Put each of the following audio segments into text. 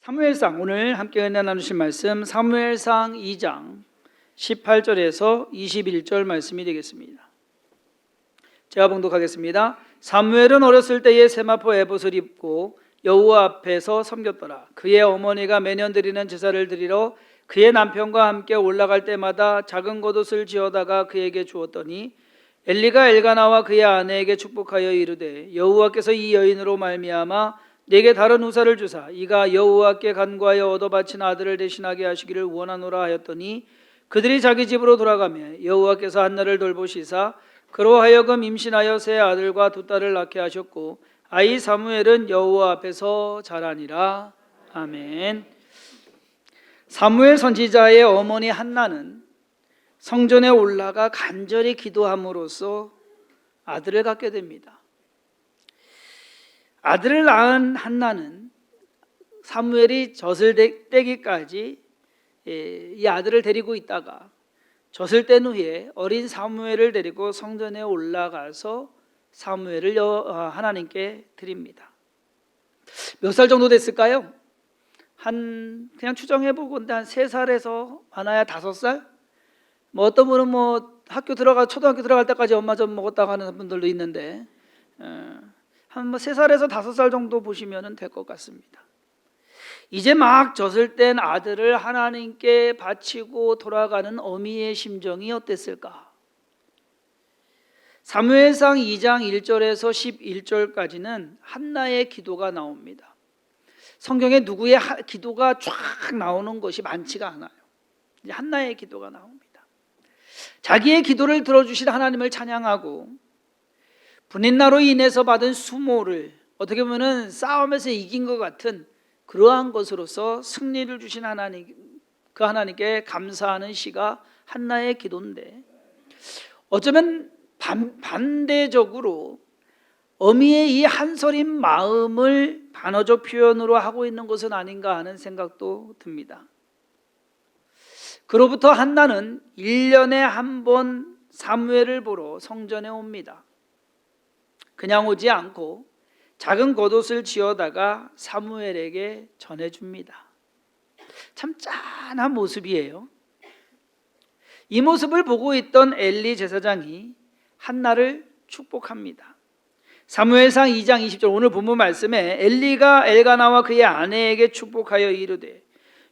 사무엘상 오늘 함께 은혜 나누신 말씀 사무엘상 2장 18절에서 21절 말씀이 되겠습니다. 제가 봉독하겠습니다. 사무엘은 어렸을 때에 세마포 에봇을 입고 여호와 앞에서 섬겼더라. 그의 어머니가 매년 드리는 제사를 드리러 그의 남편과 함께 올라갈 때마다 작은 겉옷을 지어다가 그에게 주었더니 엘리가 엘가나와 그의 아내에게 축복하여 이르되 여호와께서 이 여인으로 말미암아 내게 다른 후사를 주사 이가 여호와께 간구하여 얻어 바친 아들을 대신하게 하시기를 원하노라 하였더니 그들이 자기 집으로 돌아가며 여호와께서 한나를 돌보시사 그로 하여금 임신하여 세 아들과 두 딸을 낳게 하셨고 아이 사무엘은 여호와 앞에서 자라니라. 아멘. 사무엘 선지자의 어머니 한나는 성전에 올라가 간절히 기도함으로써 아들을 갖게 됩니다. 아들을 낳은 한나는 사무엘이 젖을 떼기까지 이 아들을 데리고 있다가 젖을 뗀 후에 어린 사무엘을 데리고 성전에 올라가서 사무엘을 하나님께 드립니다. 몇 살 정도 됐을까요? 그냥 추정해보고 한 3살에서 많아야 5살? 어떤 분은 초등학교 들어갈 때까지 엄마 젖 먹었다고 하는 분들도 있는데 한 3살에서 5살 정도 보시면 될 것 같습니다. 이제 막 젖을 뗀 아들을 하나님께 바치고 돌아가는 어미의 심정이 어땠을까? 사무엘상 2장 1절에서 11절까지는 한나의 기도가 나옵니다. 성경에 누구의 기도가 쫙 나오는 것이 많지가 않아요. 이제 한나의 기도가 나옵니다. 자기의 기도를 들어주신 하나님을 찬양하고 분인나로 인해서 받은 수모를 어떻게 보면 싸움에서 이긴 것 같은 그러한 것으로서 승리를 주신 하나님, 그 하나님께 감사하는 시가 한나의 기도인데 어쩌면 반대적으로 어미의 이 한서린 마음을 단어적 표현으로 하고 있는 것은 아닌가 하는 생각도 듭니다. 그로부터 한나는 1년에 한 번 사무엘을 보러 성전에 옵니다. 그냥 오지 않고 작은 겉옷을 지어다가 사무엘에게 전해줍니다. 참 짠한 모습이에요. 이 모습을 보고 있던 엘리 제사장이 한나를 축복합니다. 사무엘상 2장 20절 오늘 본문 말씀에 엘리가 엘가나와 그의 아내에게 축복하여 이르되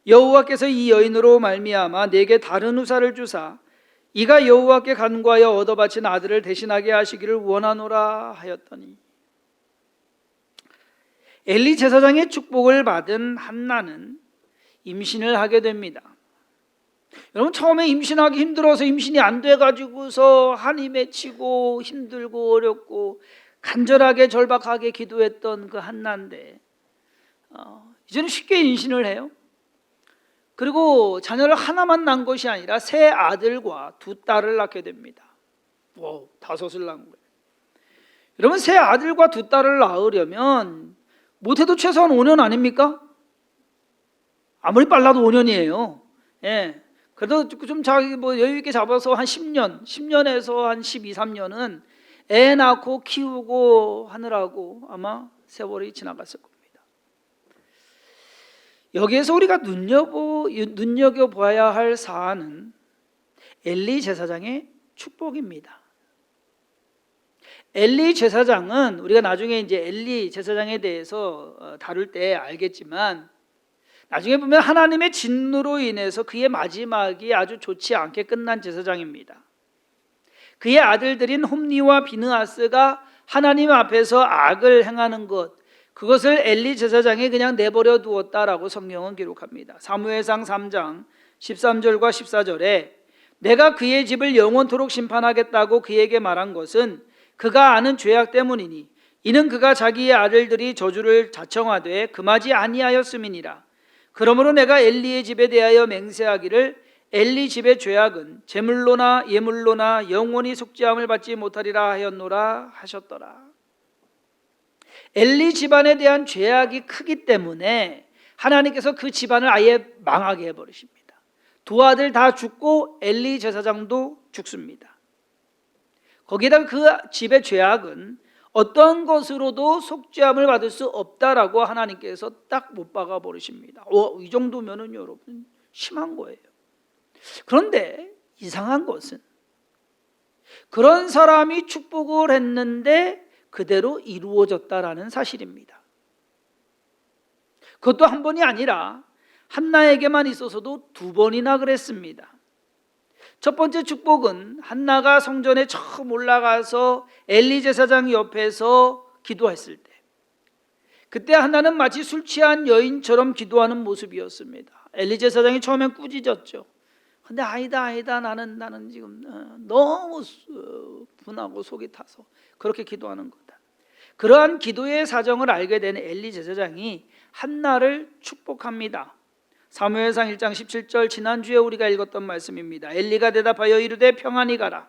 여호와께서 이 여인으로 말미암아 내게 다른 후사를 주사 이가 여호와께 간구하여 얻어 바친 아들을 대신하게 하시기를 원하노라 하였더니 엘리 제사장의 축복을 받은 한나는 임신을 하게 됩니다. 여러분 처음에 임신하기 힘들어서 임신이 안 돼가지고서 한이 맺히고 힘들고 어렵고 간절하게 절박하게 기도했던 그 한나인데 이제는 쉽게 임신을 해요. 그리고 자녀를 하나만 낳은 것이 아니라 3 아들과 2 딸을 낳게 됩니다. 5을 낳은 거예요. 여러분 3 아들과 2 딸을 낳으려면 못해도 최소한 5년 아닙니까? 아무리 빨라도 5년이에요. 예. 그래도 좀 자기 여유 있게 잡아서 한 10년에서 한 12, 3년은 애 낳고 키우고 하느라고 아마 세월이 지나갔을 겁니다. 여기에서 우리가 눈여겨봐야 할 사안은 엘리 제사장의 축복입니다. 엘리 제사장은 우리가 나중에 이제 엘리 제사장에 대해서 다룰 때 알겠지만 나중에 보면 하나님의 진노로 인해서 그의 마지막이 아주 좋지 않게 끝난 제사장입니다. 그의 아들들인 홈니와 비느하스가 하나님 앞에서 악을 행하는 그것을 엘리 제사장이 그냥 내버려 두었다라고 성경은 기록합니다. 사무엘상 3장 13절과 14절에 내가 그의 집을 영원토록 심판하겠다고 그에게 말한 것은 그가 아는 죄악 때문이니 이는 그가 자기의 아들들이 저주를 자청하되 금하지 아니하였음이니라. 그러므로 내가 엘리의 집에 대하여 맹세하기를 엘리 집의 죄악은 제물로나 예물로나 영원히 속죄함을 받지 못하리라 하였노라 하셨더라. 엘리 집안에 대한 죄악이 크기 때문에 하나님께서 그 집안을 아예 망하게 해버리십니다. 2 아들 다 죽고 엘리 제사장도 죽습니다. 거기다가 그 집의 죄악은 어떤 것으로도 속죄함을 받을 수 없다라고 하나님께서 딱 못 박아 버리십니다. 이 정도면은 여러분 심한 거예요. 그런데 이상한 것은 그런 사람이 축복을 했는데 그대로 이루어졌다라는 사실입니다. 그것도 한 번이 아니라 한나에게만 있어서도 두 번이나 그랬습니다. 첫 번째 축복은 한나가 성전에 처음 올라가서 엘리 제사장 옆에서 기도했을 때, 그때 한나는 마치 술 취한 여인처럼 기도하는 모습이었습니다. 엘리 제사장이 처음엔 꾸짖었죠. 근데 아니다 나는 지금 너무 분하고 속이 타서 그렇게 기도하는 거다. 그러한 기도의 사정을 알게 된 엘리 제사장이 한나를 축복합니다. 사무엘상 1장 17절, 지난주에 우리가 읽었던 말씀입니다. 엘리가 대답하여 이르되 평안히 가라.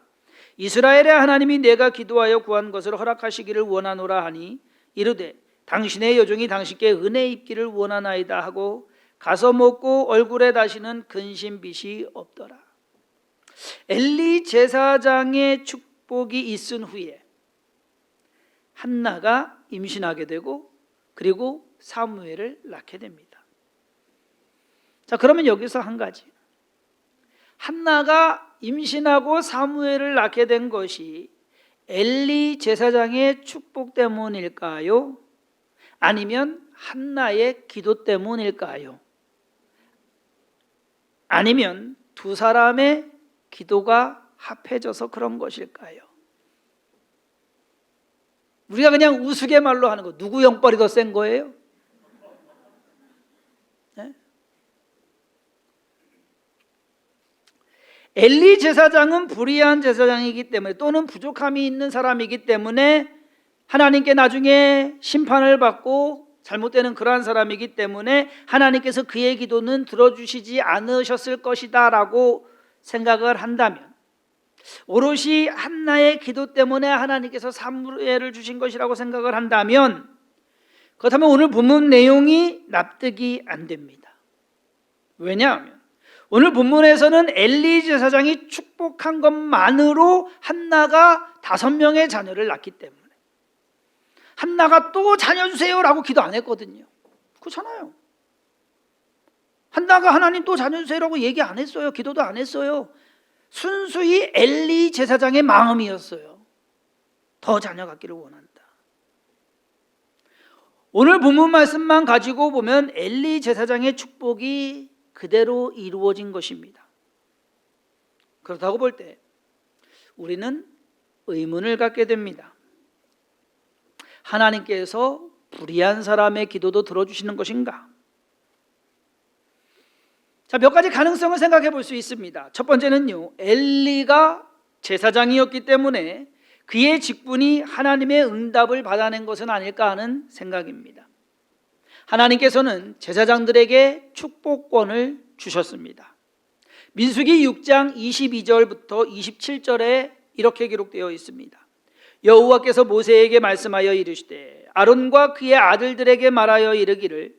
이스라엘의 하나님이 내가 기도하여 구한 것을 허락하시기를 원하노라 하니 이르되 당신의 여종이 당신께 은혜 입기를 원하나이다 하고 가서 먹고 얼굴에 다시는 근심빛이 없더라. 엘리 제사장의 축복이 있은 후에 한나가 임신하게 되고 그리고 사무엘을 낳게 됩니다. 자, 그러면 여기서 한 가지, 한나가 임신하고 사무엘을 낳게 된 것이 엘리 제사장의 축복 때문일까요? 아니면 한나의 기도 때문일까요? 아니면 두 사람의 기도가 합해져서 그런 것일까요? 우리가 그냥 우스갯말로 하는 거, 누구 영벌이 더 센 거예요? 네? 엘리 제사장은 불의한 제사장이기 때문에, 또는 부족함이 있는 사람이기 때문에 하나님께 나중에 심판을 받고 잘못되는 그러한 사람이기 때문에 하나님께서 그의 기도는 들어주시지 않으셨을 것이다 라고 생각을 한다면, 오롯이 한나의 기도 때문에 하나님께서 사무엘을 주신 것이라고 생각을 한다면, 그렇다면 오늘 본문 내용이 납득이 안 됩니다. 왜냐하면 오늘 본문에서는 엘리 제사장이 축복한 것만으로 한나가 5명의 자녀를 낳기 때문에, 한나가 또 자녀 주세요라고 기도 안 했거든요. 그렇잖아요. 한나가 하나님 또 자녀 주세요라고 얘기 안 했어요. 기도도 안 했어요. 순수히 엘리 제사장의 마음이었어요. 더 자녀 갖기를 원한다. 오늘 본문 말씀만 가지고 보면 엘리 제사장의 축복이 그대로 이루어진 것입니다. 그렇다고 볼 때 우리는 의문을 갖게 됩니다. 하나님께서 불의한 사람의 기도도 들어주시는 것인가? 자, 몇 가지 가능성을 생각해 볼 수 있습니다. 첫 번째는요, 엘리가 제사장이었기 때문에 그의 직분이 하나님의 응답을 받아낸 것은 아닐까 하는 생각입니다. 하나님께서는 제사장들에게 축복권을 주셨습니다. 민수기 6장 22절부터 27절에 이렇게 기록되어 있습니다. 여호와께서 모세에게 말씀하여 이르시되 아론과 그의 아들들에게 말하여 이르기를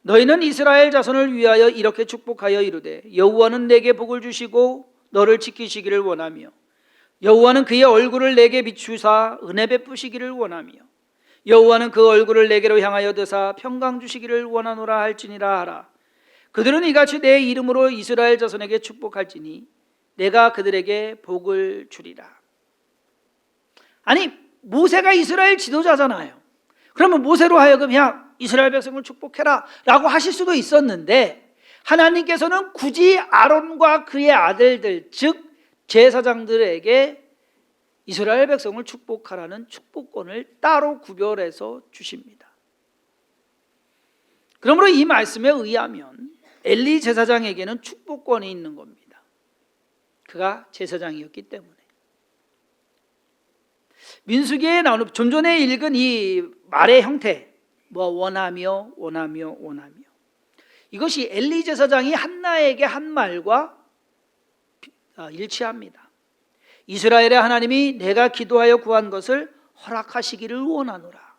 너희는 이스라엘 자손을 위하여 이렇게 축복하여 이르되 여호와는 내게 복을 주시고 너를 지키시기를 원하며 여호와는 그의 얼굴을 내게 비추사 은혜 베푸시기를 원하며 여호와는 그 얼굴을 내게로 향하여 드사 평강 주시기를 원하노라 할지니라 하라. 그들은 이같이 내 이름으로 이스라엘 자손에게 축복할지니 내가 그들에게 복을 주리라. 아니, 모세가 이스라엘 지도자잖아요. 그러면 모세로 하여금 야 이스라엘 백성을 축복해라 라고 하실 수도 있었는데, 하나님께서는 굳이 아론과 그의 아들들, 즉 제사장들에게 이스라엘 백성을 축복하라는 축복권을 따로 구별해서 주십니다. 그러므로 이 말씀에 의하면 엘리 제사장에게는 축복권이 있는 겁니다. 그가 제사장이었기 때문에. 민수기에 나오는 좀 전에 읽은 이 말의 형태, 원하며 이것이 엘리 제사장이 한나에게 한 말과 일치합니다. 이스라엘의 하나님이 내가 기도하여 구한 것을 허락하시기를 원하노라.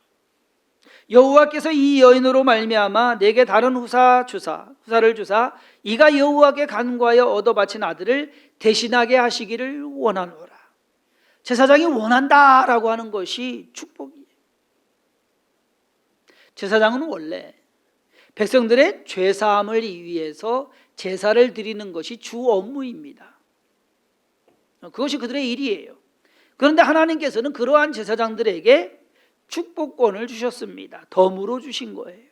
여호와께서 이 여인으로 말미암아 내게 다른 후사를 주사 이가 여호와께 간구하여 얻어 바친 아들을 대신하게 하시기를 원하노라. 제사장이 원한다라고 하는 것이 축복이에요. 제사장은 원래 백성들의 죄사함을 위해서 제사를 드리는 것이 주 업무입니다. 그것이 그들의 일이에요. 그런데 하나님께서는 그러한 제사장들에게 축복권을 주셨습니다. 덤으로 주신 거예요.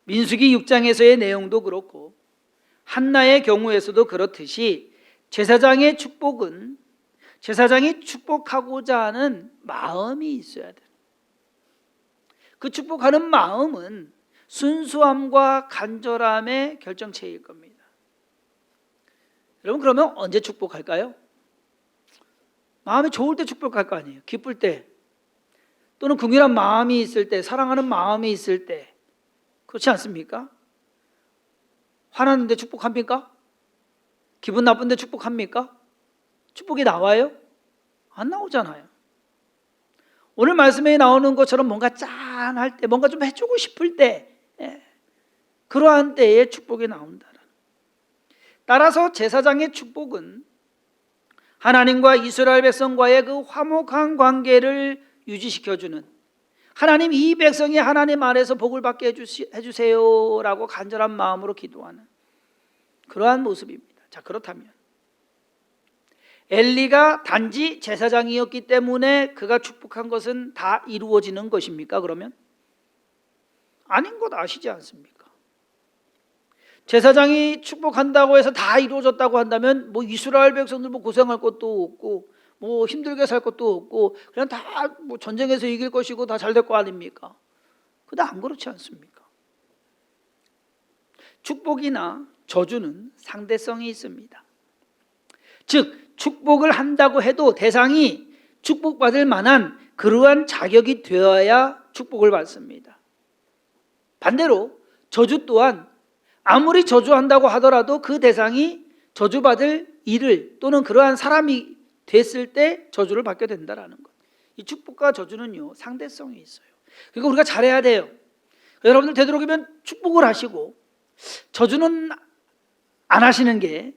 민수기 6장에서의 내용도 그렇고 한나의 경우에서도 그렇듯이 제사장의 축복은 제사장이 축복하고자 하는 마음이 있어야 돼요. 그 축복하는 마음은 순수함과 간절함의 결정체일 겁니다. 여러분, 그러면 언제 축복할까요? 마음이 좋을 때 축복할 거 아니에요. 기쁠 때, 또는 긍휼한 마음이 있을 때, 사랑하는 마음이 있을 때. 그렇지 않습니까? 화났는데 축복합니까? 기분 나쁜데 축복합니까? 축복이 나와요? 안 나오잖아요. 오늘 말씀에 나오는 것처럼 뭔가 짠할 때, 뭔가 좀 해주고 싶을 때, 그러한 때에 축복이 나온다는. 따라서 제사장의 축복은 하나님과 이스라엘 백성과의 그 화목한 관계를 유지시켜주는, 하나님, 이 백성이 하나님 안에서 복을 받게 해주세요라고 간절한 마음으로 기도하는 그러한 모습입니다. 자, 그렇다면 엘리가 단지 제사장이었기 때문에 그가 축복한 것은 다 이루어지는 것입니까? 그러면 아닌 것 아시지 않습니까? 제사장이 축복한다고 해서 다 이루어졌다고 한다면 뭐 이스라엘 백성들 뭐 고생할 것도 없고 뭐 힘들게 살 것도 없고 그냥 다 뭐 전쟁에서 이길 것이고 다 잘 될 거 아닙니까? 근데 안 그렇지 않습니까? 축복이나 저주는 상대성이 있습니다. 즉 축복을 한다고 해도 대상이 축복받을 만한 그러한 자격이 되어야 축복을 받습니다. 반대로 저주 또한 아무리 저주한다고 하더라도 그 대상이 저주받을 일을 또는 그러한 사람이 됐을 때 저주를 받게 된다는 것. 이 축복과 저주는요, 상대성이 있어요. 그러니까 우리가 잘해야 돼요. 여러분들 되도록이면 축복을 하시고 저주는 안 하시는 게,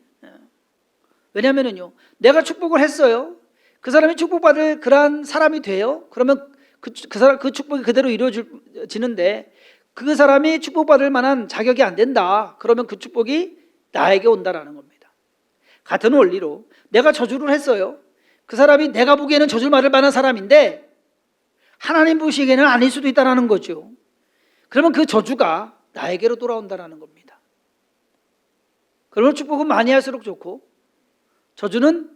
왜냐하면요, 내가 축복을 했어요. 그 사람이 축복받을 그러한 사람이 돼요. 그러면 그 축복이 그대로 이루어지는데 그 사람이 축복받을 만한 자격이 안 된다. 그러면 그 축복이 나에게 온다라는 겁니다. 같은 원리로 내가 저주를 했어요. 그 사람이 내가 보기에는 저주를 받을 만한 사람인데 하나님 보시기에는 아닐 수도 있다는 거죠. 그러면 그 저주가 나에게로 돌아온다는 겁니다. 그러면 축복은 많이 할수록 좋고 저주는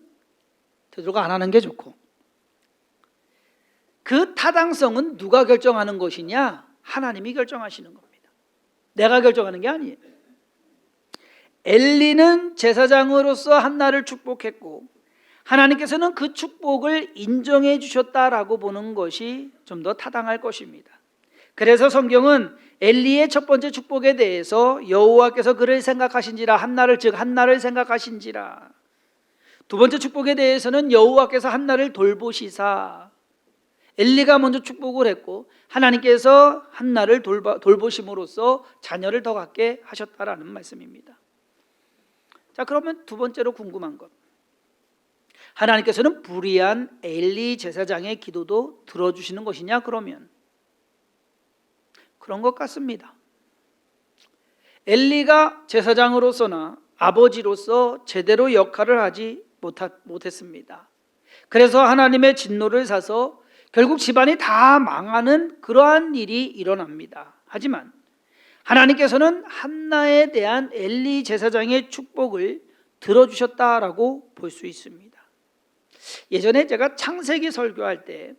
되도록 안 하는 게 좋고, 그 타당성은 누가 결정하는 것이냐? 하나님이 결정하시는 겁니다. 내가 결정하는 게 아니에요. 엘리는 제사장으로서 한나를 축복했고 하나님께서는 그 축복을 인정해 주셨다라고 보는 것이 좀 더 타당할 것입니다. 그래서 성경은 엘리의 첫 번째 축복에 대해서 여호와께서 그를 생각하신지라, 한나를 생각하신지라. 두 번째 축복에 대해서는 여호와께서 한나를 돌보시사, 엘리가 먼저 축복을 했고 하나님께서 한나를 돌보심으로써 자녀를 더 갖게 하셨다라는 말씀입니다. 자, 그러면 두 번째로 궁금한 것, 하나님께서는 불의한 엘리 제사장의 기도도 들어주시는 것이냐? 그러면 그런 것 같습니다. 엘리가 제사장으로서나 아버지로서 제대로 역할을 하지 못했습니다. 그래서 하나님의 진노를 사서 결국 집안이 다 망하는 그러한 일이 일어납니다. 하지만 하나님께서는 한나에 대한 엘리 제사장의 축복을 들어주셨다라고 볼 수 있습니다. 예전에 제가 창세기 설교할 때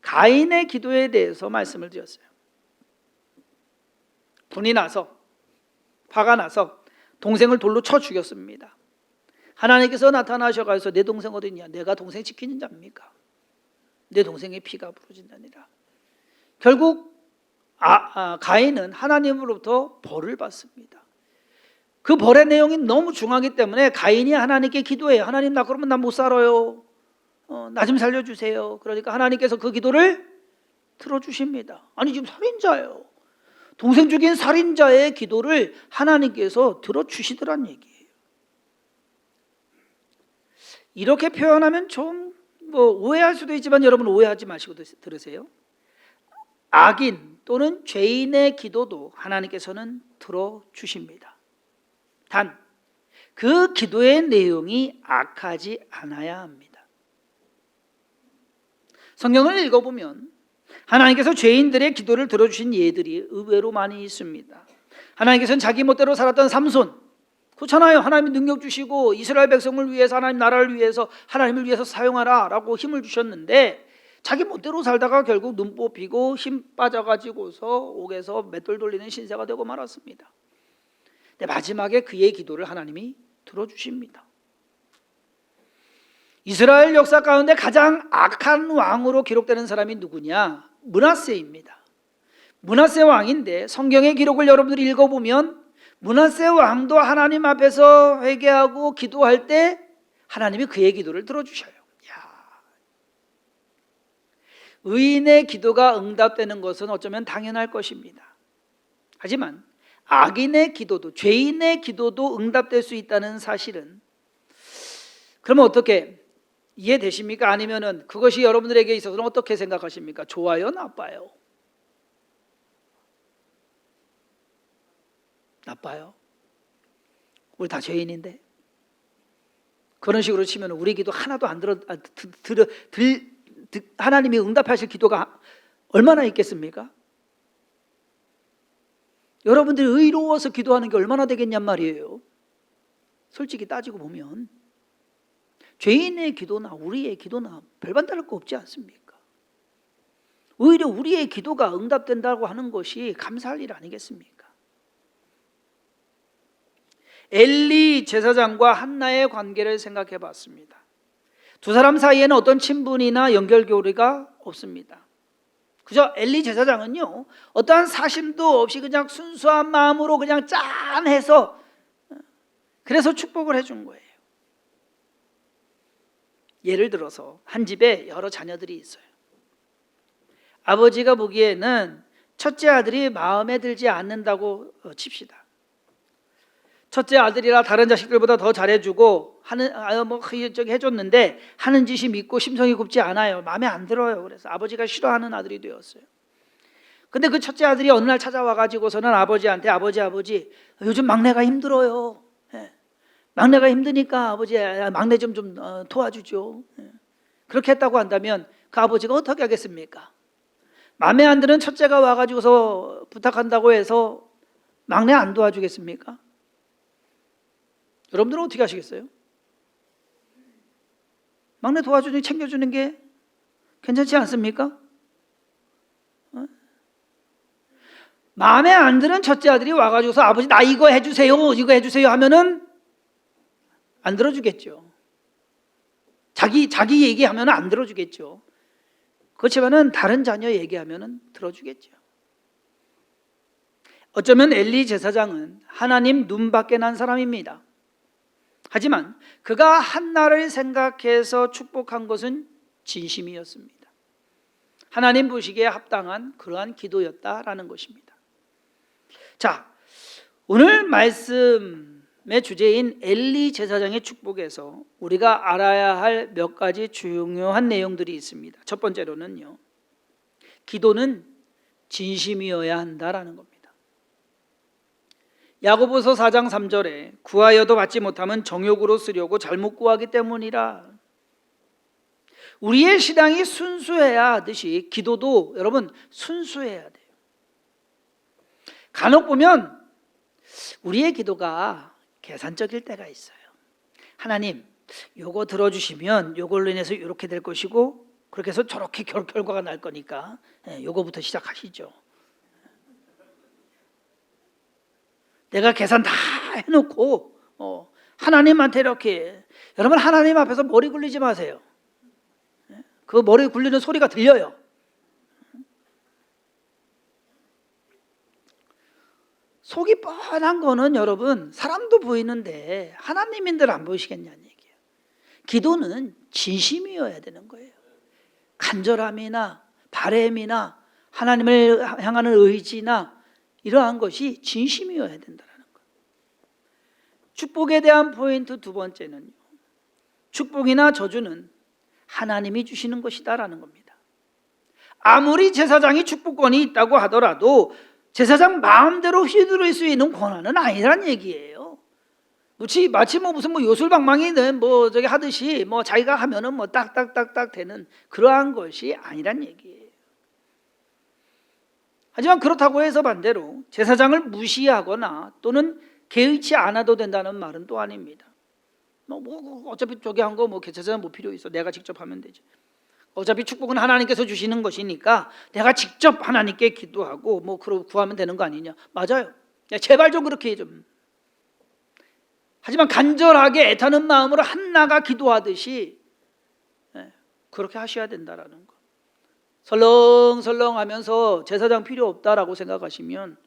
가인의 기도에 대해서 말씀을 드렸어요. 분이 나서, 화가 나서 동생을 돌로 쳐 죽였습니다. 하나님께서 나타나셔가지고 내 동생 어디 있냐? 내가 동생 지키는 자입니까? 내 동생의 피가 부러진다니라. 결국 가인은 하나님으로부터 벌을 받습니다. 그 벌의 내용이 너무 중요하기 때문에 가인이 하나님께 기도해요. 하나님, 나 그러면 나 못 살아요. 나 좀 살려주세요. 그러니까 하나님께서 그 기도를 들어주십니다. 아니, 지금 살인자예요. 동생 죽인 살인자의 기도를 하나님께서 들어주시더란 얘기예요. 이렇게 표현하면 좀 오해할 수도 있지만 여러분 오해하지 마시고 들으세요. 악인, 또는 죄인의 기도도 하나님께서는 들어주십니다. 단 그 기도의 내용이 악하지 않아야 합니다. 성경을 읽어보면 하나님께서 죄인들의 기도를 들어주신 예들이 의외로 많이 있습니다. 하나님께서는 자기 멋대로 살았던 삼손, 그렇잖아요. 하나님이 능력 주시고 이스라엘 백성을 위해서, 하나님 나라를 위해서, 하나님을 위해서 사용하라 라고 힘을 주셨는데 자기 멋대로 살다가 결국 눈 뽑히고 힘 빠져가지고서 옥에서 맷돌 돌리는 신세가 되고 말았습니다. 근데 마지막에 그의 기도를 하나님이 들어주십니다. 이스라엘 역사 가운데 가장 악한 왕으로 기록되는 사람이 누구냐? 므낫세입니다. 므낫세 왕인데 성경의 기록을 여러분들이 읽어보면 므낫세 왕도 하나님 앞에서 회개하고 기도할 때 하나님이 그의 기도를 들어주셔요. 의인의 기도가 응답되는 것은 어쩌면 당연할 것입니다. 하지만 악인의 기도도, 죄인의 기도도 응답될 수 있다는 사실은, 그러면 어떻게 이해되십니까? 아니면은 그것이 여러분들에게 있어서는 어떻게 생각하십니까? 좋아요, 나빠요? 나빠요. 우리 다 죄인인데 그런 식으로 치면 우리 기도 하나도 안 하나님이 응답하실 기도가 얼마나 있겠습니까? 여러분들이 의로워서 기도하는 게 얼마나 되겠냔 말이에요. 솔직히 따지고 보면 죄인의 기도나 우리의 기도나 별반 다를 거 없지 않습니까? 오히려 우리의 기도가 응답된다고 하는 것이 감사할 일 아니겠습니까? 엘리 제사장과 한나의 관계를 생각해 봤습니다. 두 사람 사이에는 어떤 친분이나 연결고리가 없습니다. 그저 엘리 제사장은요, 어떠한 사심도 없이 그냥 순수한 마음으로 그냥 짠해서 그래서 축복을 해준 거예요. 예를 들어서 한 집에 여러 자녀들이 있어요. 아버지가 보기에는 첫째 아들이 마음에 들지 않는다고 칩시다. 첫째 아들이라 다른 자식들보다 더 잘해주고 해줬는데 하는 짓이 믿고 심성이 굽지 않아요. 마음에 안 들어요. 그래서 아버지가 싫어하는 아들이 되었어요. 근데 그 첫째 아들이 어느 날 찾아와 가지고서는 아버지한테 아버지 요즘 막내가 힘들어요. 막내가 힘드니까 아버지 막내 좀 도와주죠. 그렇게 했다고 한다면 그 아버지가 어떻게 하겠습니까? 마음에 안 드는 첫째가 와가지고서 부탁한다고 해서 막내 안 도와주겠습니까? 여러분들은 어떻게 하시겠어요? 막내 도와주니 챙겨주는 게 괜찮지 않습니까? 마음에 안 드는 첫째 아들이 와가지고서 아버지 나 이거 해주세요 하면은 안 들어주겠죠. 자기 얘기하면 안 들어주겠죠. 그렇지만은 다른 자녀 얘기하면 들어주겠죠. 어쩌면 엘리 제사장은 하나님 눈 밖에 난 사람입니다. 하지만 그가 한나를 생각해서 축복한 것은 진심이었습니다. 하나님 보시기에 합당한 그러한 기도였다라는 것입니다. 자, 오늘 말씀의 주제인 엘리 제사장의 축복에서 우리가 알아야 할 몇 가지 중요한 내용들이 있습니다. 첫 번째로는요, 기도는 진심이어야 한다라는 겁니다. 야고보서 4장 3절에 구하여도 받지 못하면 정욕으로 쓰려고 잘못 구하기 때문이라. 우리의 신앙이 순수해야 하듯이 기도도 여러분 순수해야 돼요. 간혹 보면 우리의 기도가 계산적일 때가 있어요. 하나님 요거 들어주시면 요걸로 인해서 이렇게 될 것이고 그렇게 해서 저렇게 결과가 날 거니까 요거부터 시작하시죠. 내가 계산 다 해놓고 하나님한테 이렇게, 여러분 하나님 앞에서 머리 굴리지 마세요. 그 머리 굴리는 소리가 들려요. 속이 뻔한 거는 여러분 사람도 보이는데 하나님인들 안 보이시겠냐는 얘기예요. 기도는 진심이어야 되는 거예요. 간절함이나 바램이나 하나님을 향하는 의지나 이러한 것이 진심이어야 된다는 거예요. 축복에 대한 포인트 두 번째는요, 축복이나 저주는 하나님이 주시는 것이다라는 겁니다. 아무리 제사장이 축복권이 있다고 하더라도 제사장 마음대로 휘두를 수 있는 권한은 아니란 얘기예요. 마치 무슨 요술방망이는 저기 하듯이 자기가 하면은 딱딱딱딱 되는 그러한 것이 아니란 얘기예요. 하지만 그렇다고 해서 반대로 제사장을 무시하거나 또는 개의치 않아도 된다는 말은 또 아닙니다. 어차피 저기 한 거 제사장 필요 있어. 내가 직접 하면 되지. 어차피 축복은 하나님께서 주시는 것이니까 내가 직접 하나님께 기도하고 구하면 되는 거 아니냐. 맞아요. 제발 좀 그렇게 좀. 하지만 간절하게 애타는 마음으로 한나가 기도하듯이 그렇게 하셔야 된다라는 거. 설렁설렁 하면서 제사장 필요 없다라고 생각하시면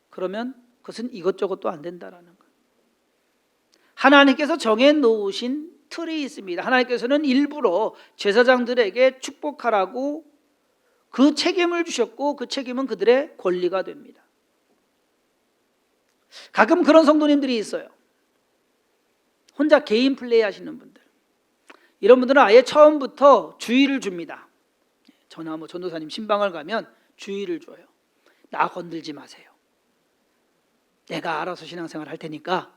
그러면 그것은 이것저것도 안 된다라는 거. 하나님께서 정해놓으신 틀이 있습니다. 하나님께서는 일부러 제사장들에게 축복하라고 그 책임을 주셨고 그 책임은 그들의 권리가 됩니다. 가끔 그런 성도님들이 있어요. 혼자 개인 플레이 하시는 분들. 이런 분들은 아예 처음부터 주의를 줍니다. 저나 전도사님 신방을 가면 주의를 줘요. 나 건들지 마세요. 내가 알아서 신앙생활 할 테니까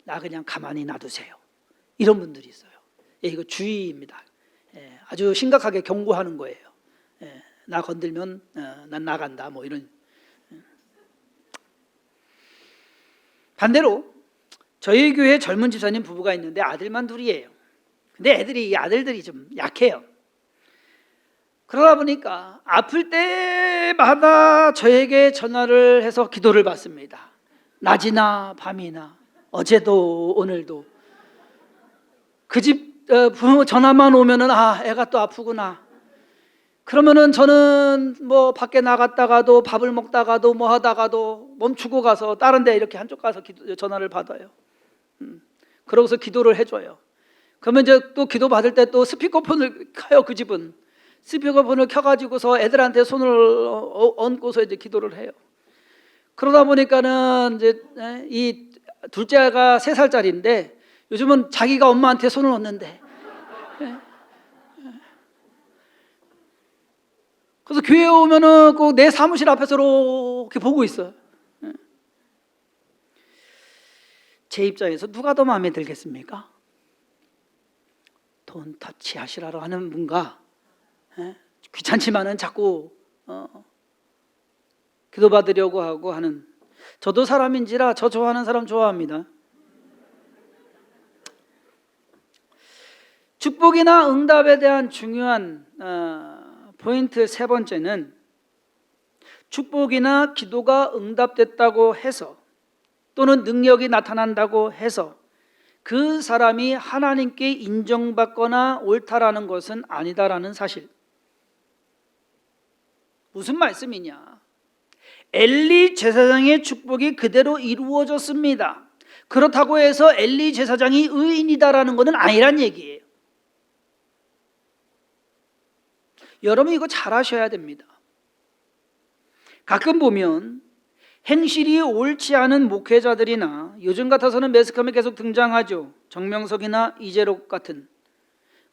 나 그냥 가만히 놔두세요. 이런 분들이 있어요. 이거 주의입니다. 아주 심각하게 경고하는 거예요. 나 건들면 난 나간다 이런. 반대로 저희 교회 젊은 집사님 부부가 있는데 아들만 둘이에요. 근데 이 아들들이 좀 약해요. 그러다 보니까 아플 때마다 저에게 전화를 해서 기도를 받습니다. 낮이나 밤이나 어제도 오늘도. 그 집 부모 전화만 오면은 애가 또 아프구나. 그러면은 저는 밖에 나갔다가도 밥을 먹다가도 하다가도 멈추고 가서 다른 데 이렇게 한쪽 가서 전화를 받아요. 그러고서 기도를 해줘요. 그러면 이제 또 기도 받을 때 또 스피커폰을 켜요. 그 집은 스피커폰을 켜가지고서 애들한테 손을 얹고서 이제 기도를 해요. 그러다 보니까는 이제 이 둘째가 3살짜리인데 요즘은 자기가 엄마한테 손을 얹는데. 그래서 교회에 오면은 꼭 내 사무실 앞에서 이렇게 보고 있어요. 제 입장에서 누가 더 마음에 들겠습니까? 돈 터치하시라고 하는 분과 귀찮지만은 자꾸 기도받으려고 하고 하는. 저도 사람인지라 저 좋아하는 사람 좋아합니다. 축복이나 응답에 대한 중요한 포인트 3번째는 축복이나 기도가 응답됐다고 해서 또는 능력이 나타난다고 해서 그 사람이 하나님께 인정받거나 옳다라는 것은 아니다라는 사실. 무슨 말씀이냐? 엘리 제사장의 축복이 그대로 이루어졌습니다. 그렇다고 해서 엘리 제사장이 의인이다라는 것은 아니란 얘기예요. 여러분 이거 잘 아셔야 됩니다. 가끔 보면 행실이 옳지 않은 목회자들이나 요즘 같아서는 매스컴에 계속 등장하죠. 정명석이나 이재록 같은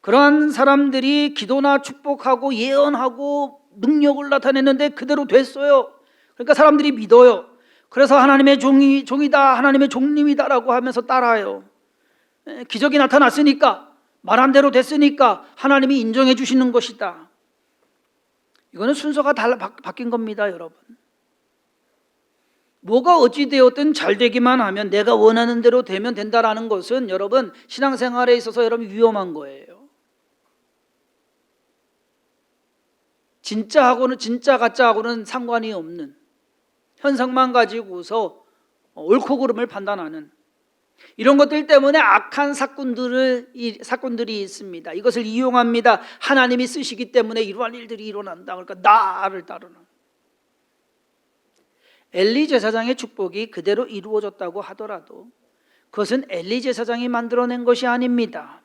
그러한 사람들이 기도나 축복하고 예언하고 능력을 나타냈는데 그대로 됐어요. 그러니까 사람들이 믿어요. 그래서 하나님의 종이다, 하나님의 종님이다라고 하면서 따라요. 기적이 나타났으니까, 말한 대로 됐으니까 하나님이 인정해 주시는 것이다. 이거는 순서가 바뀐 겁니다, 여러분. 뭐가 어찌되었든 잘 되기만 하면 내가 원하는 대로 되면 된다라는 것은 여러분 신앙생활에 있어서 여러분 위험한 거예요. 진짜하고는 진짜 가짜하고는 상관이 없는 현상만 가지고서 옳고 그름을 판단하는 이런 것들 때문에 악한 사건들이 있습니다. 이것을 이용합니다. 하나님이 쓰시기 때문에 이러한 일들이 일어난다. 그러니까 나를 따르는. 엘리 제사장의 축복이 그대로 이루어졌다고 하더라도 그것은 엘리 제사장이 만들어낸 것이 아닙니다.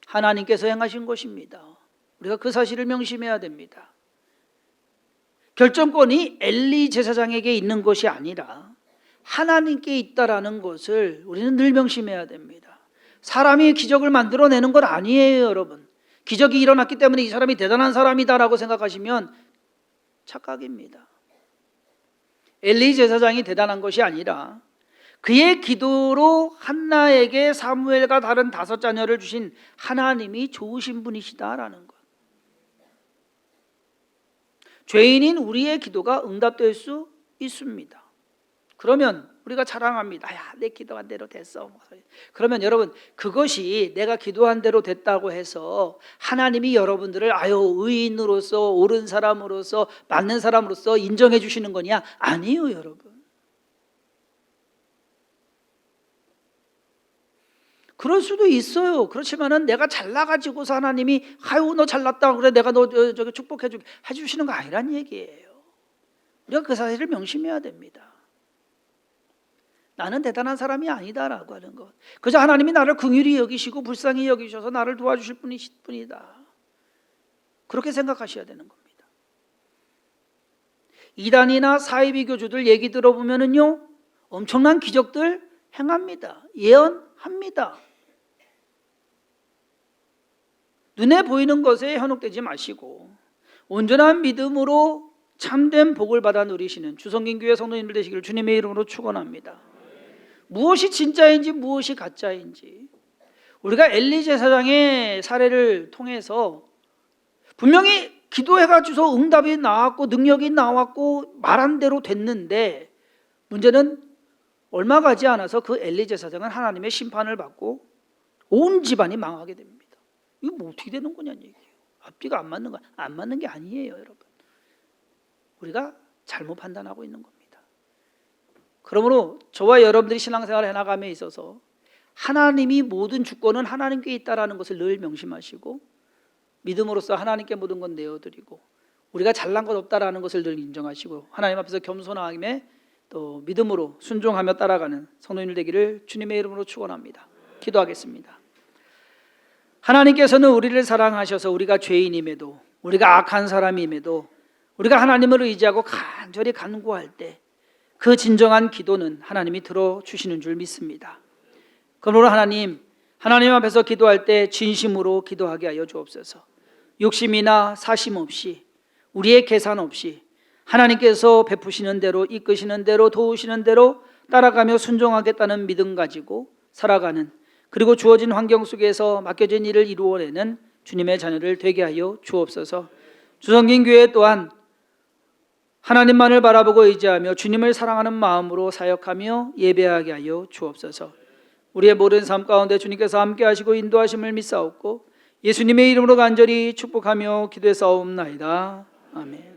하나님께서 행하신 것입니다. 우리가 그 사실을 명심해야 됩니다. 결정권이 엘리 제사장에게 있는 것이 아니라 하나님께 있다라는 것을 우리는 늘 명심해야 됩니다. 사람이 기적을 만들어내는 건 아니에요, 여러분. 기적이 일어났기 때문에 이 사람이 대단한 사람이다라고 생각하시면 착각입니다. 엘리 제사장이 대단한 것이 아니라 그의 기도로 한나에게 사무엘과 다른 5자녀를 주신 하나님이 좋으신 분이시다라는 것. 죄인인 우리의 기도가 응답될 수 있습니다. 그러면 우리가 자랑합니다. 야, 내 기도한 대로 됐어. 그러면 여러분, 그것이 내가 기도한 대로 됐다고 해서 하나님이 여러분들을 의인으로서, 옳은 사람으로서, 맞는 사람으로서 인정해 주시는 거냐? 아니에요, 여러분. 그럴 수도 있어요. 그렇지만은 내가 잘나가지고서 하나님이 너 잘났다 그래 내가 너 저기 축복해 주시는 거 아니란 얘기예요. 우리가 그 사실을 명심해야 됩니다. 나는 대단한 사람이 아니다라고 하는 것. 그저 하나님이 나를 긍휼히 여기시고 불쌍히 여기셔서 나를 도와주실 뿐이다. 그렇게 생각하셔야 되는 겁니다. 이단이나 사이비 교주들 얘기 들어보면은요, 엄청난 기적들 행합니다. 예언합니다. 눈에 보이는 것에 현혹되지 마시고 온전한 믿음으로 참된 복을 받아 누리시는 주성긴 교회 성도님들 되시기를 주님의 이름으로 축원합니다. 무엇이 진짜인지 무엇이 가짜인지 우리가 엘리 제사장의 사례를 통해서 분명히 기도해가지고 응답이 나왔고 능력이 나왔고 말한 대로 됐는데 문제는 얼마 가지 않아서 그 엘리 제사장은 하나님의 심판을 받고 온 집안이 망하게 됩니다. 이거 뭐 어떻게 되는 거냐는 얘기예요. 앞뒤가 안 맞는 게 아니에요, 여러분. 우리가 잘못 판단하고 있는 겁니다. 그러므로 저와 여러분들이 신앙생활을 해나감에 있어서 하나님이 모든 주권은 하나님께 있다라는 것을 늘 명심하시고 믿음으로써 하나님께 모든 건 내어드리고 우리가 잘난 것 없다라는 것을 늘 인정하시고 하나님 앞에서 겸손하게 또 믿음으로 순종하며 따라가는 성도님들 되기를 주님의 이름으로 축원합니다. 기도하겠습니다. 하나님께서는 우리를 사랑하셔서 우리가 죄인임에도 우리가 악한 사람임에도 우리가 하나님을 의지하고 간절히 간구할 때 그 진정한 기도는 하나님이 들어주시는 줄 믿습니다. 그러므로 하나님 앞에서 기도할 때 진심으로 기도하게 하여 주옵소서. 욕심이나 사심 없이 우리의 계산 없이 하나님께서 베푸시는 대로 이끄시는 대로 도우시는 대로 따라가며 순종하겠다는 믿음 가지고 살아가는 그리고 주어진 환경 속에서 맡겨진 일을 이루어내는 주님의 자녀를 되게 하여 주옵소서. 주성긴 교회 또한 하나님만을 바라보고 의지하며 주님을 사랑하는 마음으로 사역하며 예배하게 하여 주옵소서. 우리의 모든 삶 가운데 주님께서 함께 하시고 인도하심을 믿사옵고 예수님의 이름으로 간절히 축복하며 기도해 싸움나이다. 아멘.